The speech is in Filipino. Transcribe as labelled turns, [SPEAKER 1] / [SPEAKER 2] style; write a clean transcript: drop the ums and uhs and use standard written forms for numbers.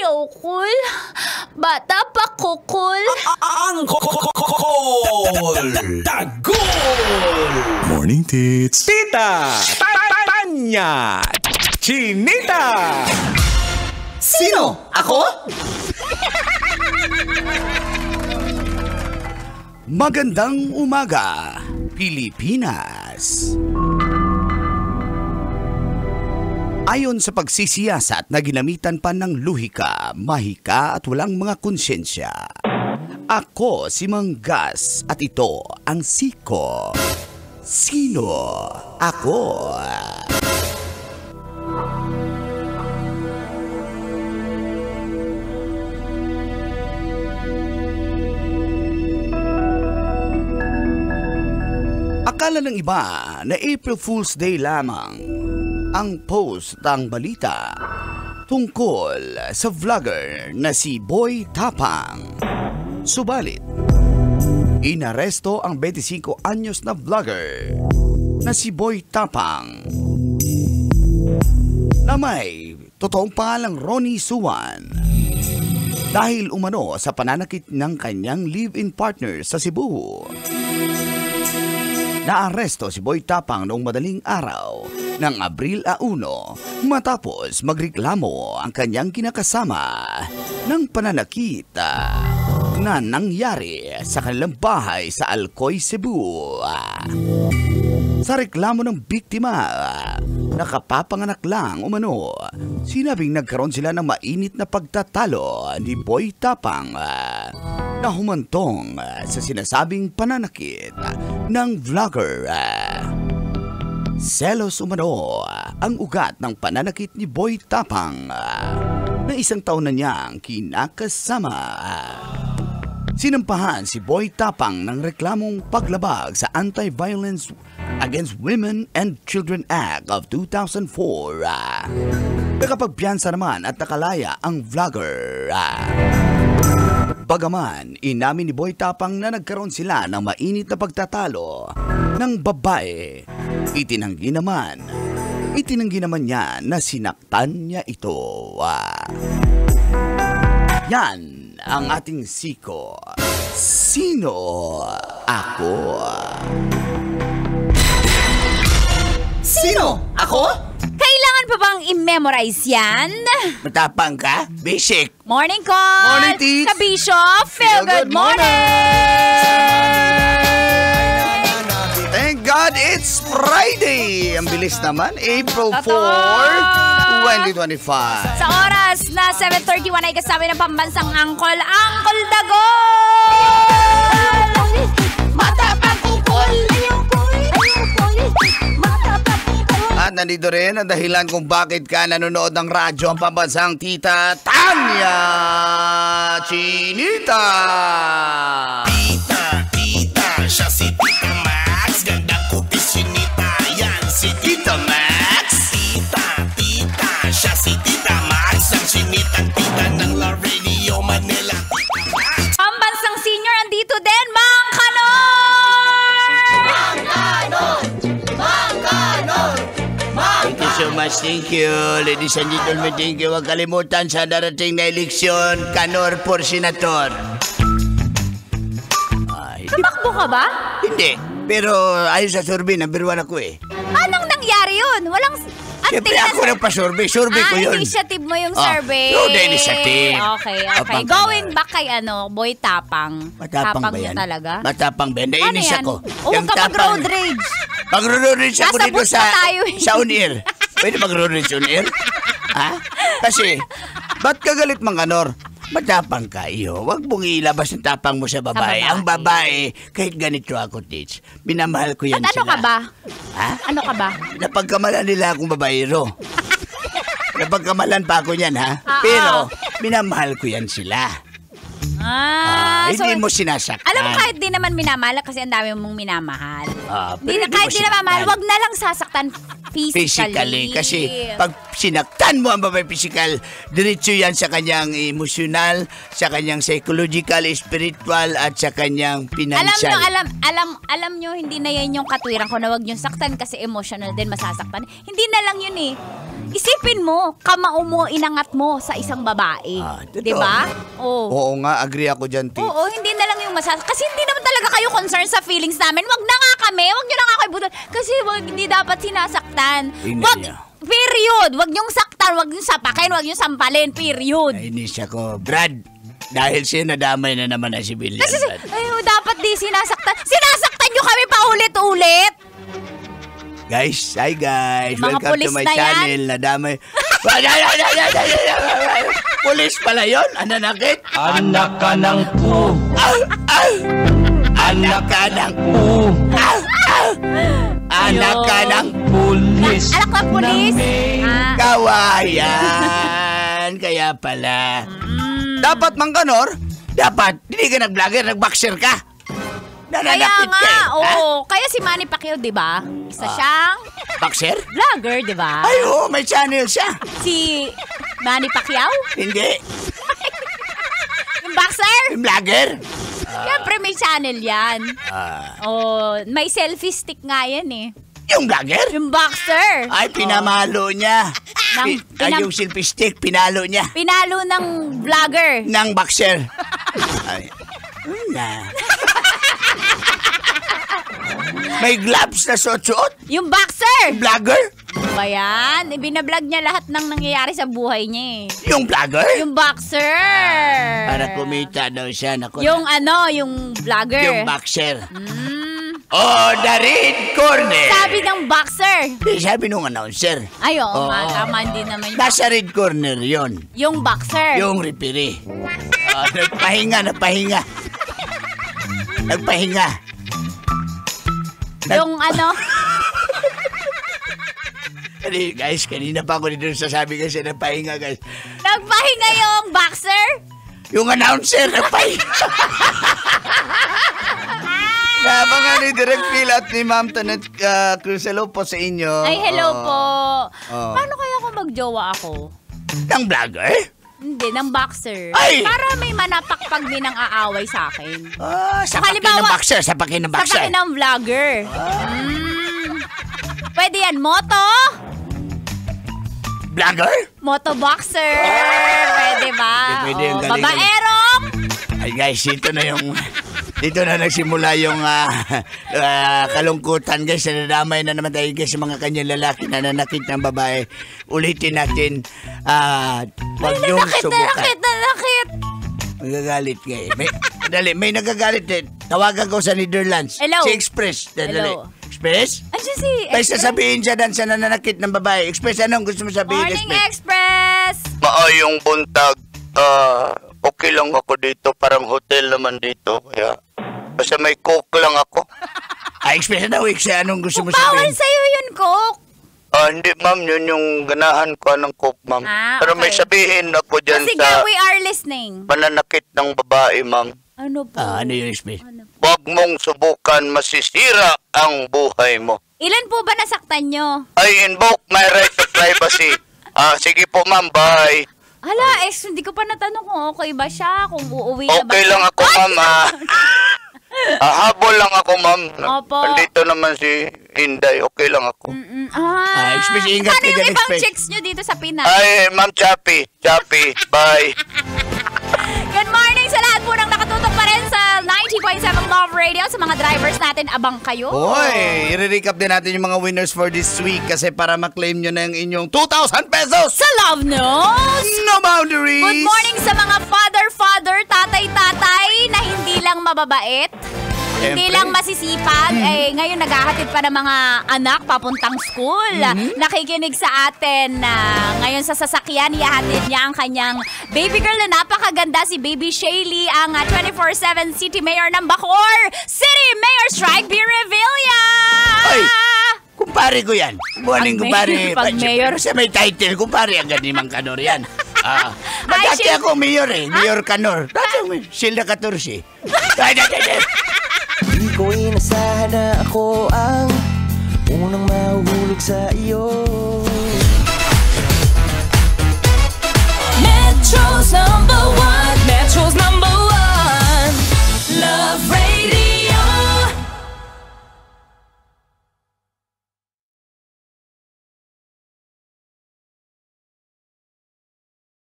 [SPEAKER 1] Ayokol. Bata pa kukul.
[SPEAKER 2] Ang kokol! Tagol!
[SPEAKER 3] Morning, Tits.
[SPEAKER 2] Tita! Tanya! Chinita!
[SPEAKER 4] Sino? Ako?
[SPEAKER 5] Magandang umaga, Pilipinas. Ayon sa pagsisiyasat na ginamitan pa ng luhika, mahika at walang mga konsyensya. Ako si Manggas at ito ang Siko. Sino ako? Akala ng iba na April Fool's Day lamang ang post ng balita tungkol sa vlogger na si Boy Tapang. Subalit, inaresto ang 25 anyos na vlogger na si Boy Tapang na may totoong pangalang Ronnie Suwan dahil umano sa pananakit ng kanyang live-in partner sa Cebu. Naaresto si Boy Tapang noong madaling araw ng Abril 1 matapos magreklamo ang kanyang kinakasama ng pananakit na nangyari sa kanilang bahay sa Alcoy, Cebu. Sa reklamo ng biktima, nakapapanganak lang umano, sinabing nagkaroon sila ng mainit na pagtatalo ni Boy Tapang na humantong sa sinasabing pananakit ng vlogger. Selos umano ang ugat ng pananakit ni Boy Tapang na 1 taon na niyang kinakasama. Sinampahan si Boy Tapang ng reklamong paglabag sa Anti-Violence Against Women and Children Act of 2004. Nakapagpiyansa naman at nakalaya ang vlogger. Bagaman, inamin ni Boy Tapang na nagkaroon sila ng mainit na pagtatalo ng babae, itinanggi naman niya na sinaktan niya ito. Yan ang ating Siko. Sino ako?
[SPEAKER 4] Sino? Ako?
[SPEAKER 1] Kailangan pa bang i-memorize yan?
[SPEAKER 5] Matapang ka? Basic.
[SPEAKER 1] Morning call!
[SPEAKER 5] Morning, Tits!
[SPEAKER 1] Kabisyo, feel good morning!
[SPEAKER 5] Thank God it's Friday! Ang bilis naman, April 4, 2025.
[SPEAKER 1] Sa oras na 7:31 ay kasama ng pambansang Angkol, Angkol Dago!
[SPEAKER 4] Matapang kukul!
[SPEAKER 5] At nandito rin ang dahilan kung bakit ka nanonood ng radyo ang pambansang Tita Tanya Chinita.
[SPEAKER 2] Tita, siya si Tita Max. Gandang kupis Chinita, yan si Tita Max. Tita, siya si Tita Max. Ang Chinitang tita ng La Radio Manila.
[SPEAKER 1] Pambansang senior andito din, Mang Kanor!
[SPEAKER 5] Thank you. Ladies and gentlemen, thank you. Huwag kalimutan sa darating na eleksyon, Kanor for Senator.
[SPEAKER 1] Tumakbo ka ba?
[SPEAKER 5] Hindi. Pero ayon sa survey, number 1 ako eh.
[SPEAKER 1] Anong nangyari yun? Walang...
[SPEAKER 5] Siyempre ako nagpa-survey. Survey ko yun.
[SPEAKER 1] Initiative mo yung survey.
[SPEAKER 5] Through the initiative.
[SPEAKER 1] Okay.
[SPEAKER 5] Abang
[SPEAKER 1] Going back kay Boy Tapang.
[SPEAKER 5] Matapang ba
[SPEAKER 1] niya
[SPEAKER 5] yan?
[SPEAKER 1] talaga?
[SPEAKER 5] Matapang ba yan? Nainis
[SPEAKER 1] yan?
[SPEAKER 5] ako.
[SPEAKER 1] Huwag ka mag-road rage.
[SPEAKER 5] Mag-road rage ako
[SPEAKER 1] Nasa
[SPEAKER 5] dito
[SPEAKER 1] bus pa tayo eh.
[SPEAKER 5] sa on-air. Pwede mag-road rage on-air? Ha? Kasi, ba't ka galit mga Kanor? Matapang ka, iyo. Huwag mong ilabas ang tapang mo sa babae. Ang babae, kahit ganito ako, Tits, minamahal ko yan
[SPEAKER 1] At ano
[SPEAKER 5] sila.
[SPEAKER 1] ka ba?
[SPEAKER 5] Ha?
[SPEAKER 1] Ano ka ba?
[SPEAKER 5] Napagkamalan nila akong babaero. Napagkamalan pa ako yan, ha? Pero, minamahal ko yan sila. Hindi mo sinasaktan.
[SPEAKER 1] Alam mo, kahit di naman minamahal kasi ang dami mong minamahal. Kahit di naman mahal, wag na lang sasaktan physically.
[SPEAKER 5] Kasi pag sinaktan mo ang babae physical, diretso yan sa kanyang emosyonal, sa kanyang psychological, spiritual, at sa kanyang financial.
[SPEAKER 1] Alam nyo, hindi na yan yung katwiran ko na wag nyo saktan kasi emotional din masasaktan. Hindi na lang yun eh. Isipin mo, kamao mo, inangat mo sa isang babae.
[SPEAKER 5] Totoo.
[SPEAKER 1] Diba?
[SPEAKER 5] Oo nga, agree ako dyan, Ti.
[SPEAKER 1] Oo, hindi na lang yung kasi hindi naman talaga kayo concerned sa feelings namin. Wag na nga kami, wag nyo na nga kayo budol. Kasi hindi dapat sinasaktan. Wag, period. Wag nyong saktan, wag nyong sapakin, wag nyong sampalin, period.
[SPEAKER 5] Nainis ako. Brad, dahil siya nadamay na naman na si Billian.
[SPEAKER 1] Kasi, dapat di sinasaktan. Sinasaktan nyo kami paulit-ulit.
[SPEAKER 5] Guys, hi guys.
[SPEAKER 1] Mga
[SPEAKER 5] Welcome
[SPEAKER 1] pulis
[SPEAKER 5] to my
[SPEAKER 1] na yan.
[SPEAKER 5] channel. Nadamay. Pulis pala yun? Ananakit?
[SPEAKER 3] Anak ka ng po.
[SPEAKER 5] Anak ka ng anak ka ng
[SPEAKER 3] Pulis.
[SPEAKER 1] Alak na pulis.
[SPEAKER 5] kawayan. Kaya pala. Dapat, Mang Kanor, dapat, hindi ka nag-vlogger, nag-boxer ka.
[SPEAKER 1] Kaya
[SPEAKER 5] Nananakit
[SPEAKER 1] nga,
[SPEAKER 5] ka.
[SPEAKER 1] oo. Kaya si Manny Pacquiao, di ba? Isa siyang
[SPEAKER 5] Boxer?
[SPEAKER 1] vlogger, di ba?
[SPEAKER 5] Ay, oo, may channel siya.
[SPEAKER 1] Si Manny Pacquiao?
[SPEAKER 5] Hindi.
[SPEAKER 1] Yung boxer?
[SPEAKER 5] Yung vlogger.
[SPEAKER 1] Siyempre may channel yan. Oh, may selfie stick nga yan eh.
[SPEAKER 5] Yung vlogger?
[SPEAKER 1] Yung boxer.
[SPEAKER 5] Ay, pinamalo niya. Ay, yung selfie stick, pinalo niya.
[SPEAKER 1] Pinalo ng vlogger.
[SPEAKER 5] Ng boxer. Ay, na. May gloves na suot-suot.
[SPEAKER 1] Yung boxer.
[SPEAKER 5] Vlogger?
[SPEAKER 1] Ba yan? Binablog niya lahat ng nangyayari sa buhay niya eh.
[SPEAKER 5] Yung vlogger?
[SPEAKER 1] Yung boxer.
[SPEAKER 5] Para kumita daw siya. Naku,
[SPEAKER 1] Yung yung vlogger.
[SPEAKER 5] yung boxer. Oh, the red corner.
[SPEAKER 1] Sabi ng boxer.
[SPEAKER 5] Sabi nung announcer.
[SPEAKER 1] Ay, oo,
[SPEAKER 5] Oo.
[SPEAKER 1] tama din naman yung
[SPEAKER 5] Nasa red corner yon.
[SPEAKER 1] Yung boxer.
[SPEAKER 5] Yung referee. Nagpahinga. Nagpahinga.
[SPEAKER 1] Yung
[SPEAKER 5] Guys, kanina pa ako dito sasabi kasi nagpahinga, guys.
[SPEAKER 1] Nagpahinga yung boxer?
[SPEAKER 5] Yung announcer, nagpahinga. Nabangan ni Direk Phil at ni Ma'am Tanet Cruz, hello po sa inyo.
[SPEAKER 1] Ay, hello po. Paano kaya kung magjowa ako?
[SPEAKER 5] Ng vlogger?
[SPEAKER 1] Hindi, ng boxer.
[SPEAKER 5] Ay!
[SPEAKER 1] Para may manapakpag din ang aaway sa akin.
[SPEAKER 5] Sapakin ng boxer, sapakin ng boxer.
[SPEAKER 1] Sapakin ng vlogger. Pwede yan, moto?
[SPEAKER 5] Vlogger?
[SPEAKER 1] Moto boxer. Pwede ba?
[SPEAKER 5] Pwede yung galing.
[SPEAKER 1] Babaerong?
[SPEAKER 5] Ay guys, dito na nagsimula yung kalungkutan, guys. Nadamay na naman tayo, guys, sa mga kanyang lalaki na nanakit ng babae. Ulitin natin, wag yung subukan.
[SPEAKER 1] Nanakit.
[SPEAKER 5] Magagalit nga eh. May nagagalit eh. Tawagan ko sa Netherlands.
[SPEAKER 1] Hello.
[SPEAKER 5] Si Express.
[SPEAKER 1] Hello.
[SPEAKER 5] Express?
[SPEAKER 1] Andiyan si
[SPEAKER 5] May sasabihin siya dan sa nananakit ng babae. Express, anong gusto mo sabihin,
[SPEAKER 1] Morning
[SPEAKER 5] Express?
[SPEAKER 1] Express.
[SPEAKER 6] Maayong buntag. Okay lang ako dito. Parang hotel naman dito. Kaya, basta may cook lang ako.
[SPEAKER 5] Express na daw, anong gusto mo
[SPEAKER 1] Bawal
[SPEAKER 5] sabihin?
[SPEAKER 1] sa'yo yun, Cook.
[SPEAKER 6] Hindi, ma'am. Yun yung ganahan ko ng cook, ma'am. Pero may
[SPEAKER 1] Okay.
[SPEAKER 6] sabihin ako dyan
[SPEAKER 1] Sige,
[SPEAKER 6] sa
[SPEAKER 1] we are listening.
[SPEAKER 6] pananakit ng babae, ma'am.
[SPEAKER 1] Ano po?
[SPEAKER 5] Ano yung Express?
[SPEAKER 6] Huwag mong subukan, masisira ang buhay mo.
[SPEAKER 1] Ilan po ba nasaktan nyo?
[SPEAKER 6] I invoke my right to privacy. Sige po, ma'am. Bye.
[SPEAKER 1] Hala, hindi ko pa natanong kung okay ba siya, kung uuwi na ba
[SPEAKER 6] Okay
[SPEAKER 1] siya.
[SPEAKER 6] lang ako, ma'am. Habol lang ako, ma'am.
[SPEAKER 1] Opo.
[SPEAKER 6] Nandito naman si Inday. Okay lang ako.
[SPEAKER 5] Express, ingat
[SPEAKER 1] Paano
[SPEAKER 5] ka
[SPEAKER 1] yung
[SPEAKER 5] dyan,
[SPEAKER 1] ibang
[SPEAKER 5] Express.
[SPEAKER 1] chicks nyo dito sa Pinas?
[SPEAKER 6] Ay, ma'am Chappy. Bye.
[SPEAKER 1] Good morning sa lahat po ng nakatutok pa rin sa 90.7 Love Radio. Sa mga drivers natin, abang kayo.
[SPEAKER 5] Hoy, i-recap din natin yung mga winners for this week kasi para maklaim nyo na yung inyong 2,000 pesos!
[SPEAKER 1] Sa Love News!
[SPEAKER 5] No boundaries!
[SPEAKER 1] Good morning sa mga father, tatay na hindi lang mababait. Hindi
[SPEAKER 5] Siyempre.
[SPEAKER 1] lang masisipag, ngayon naghahatid pa ng mga anak papuntang school. Nakikinig sa atin na ngayon sa sasakyan, ihahatid niya ang kanyang baby girl na napakaganda, si Baby Shaylee, ang 24/7 City Mayor ng Bacoor, City Mayor Strike B. Revilla!
[SPEAKER 5] Ay! Kumpare ko yan. Morning, kumpare.
[SPEAKER 1] Pag mayor.
[SPEAKER 5] Kasi may title, kumpare agad ni Mang Kanor yan. Dati
[SPEAKER 1] Shil-
[SPEAKER 5] ako mayor eh. Mayor Kanor. Dati ako, Silda 14.
[SPEAKER 3] Di ko inasahan na ako ang unang mahuhulog sa iyo.